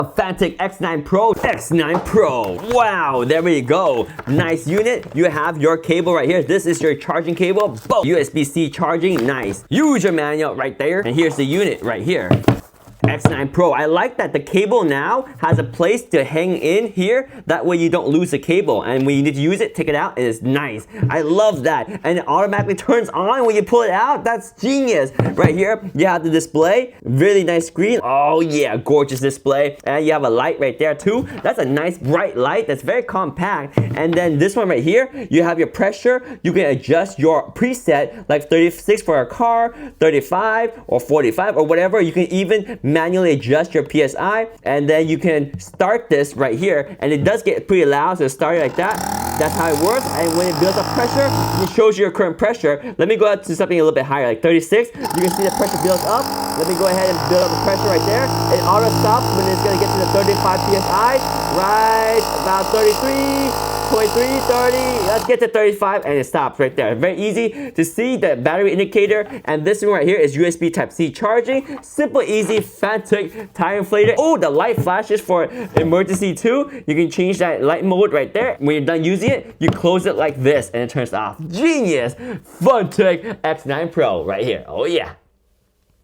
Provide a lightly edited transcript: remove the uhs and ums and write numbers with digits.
Fanttik X9 Pro. X9 Pro. Wow, there we go. Nice unit. You have your cable right here. This is your charging cable. Boom. USB-C charging. Nice. User manual right there. And here's the unit right here. X9 Pro. I like that the cable now has a place to hang in here. That way you don't lose the cable. And when you need to use it, take it out. It is nice. I love that. And it automatically turns on when you pull it out. That's genius. Right here, you have the display. Really nice screen. Oh yeah, gorgeous display. And you have a light right there too. That's a nice bright light that's very compact. And then this one right here, you have your pressure. You can adjust your preset like 36 for a car, 35 or 45 or whatever. You can even manually adjust your PSI, and then you can start this right here, and it does get pretty loud, so start it like that. That's how it works. And when it builds up pressure, it shows you your current pressure. Let me go out to something a little bit higher, like 36. You can see the pressure builds up. Let me go ahead and build up the pressure right there. It auto stops when it's gonna get to the 35 PSI, right about 33. 23, 30, let's get to 35 and it stops right there. Very easy to see the battery indicator, and this one right here is USB Type-C charging. Simple, easy, Fanttik tire inflator. Oh, the light flashes for emergency too. You can change that light mode right there. When you're done using it, you close it like this and it turns off. Genius! Fanttik X9 Pro right here. Oh yeah.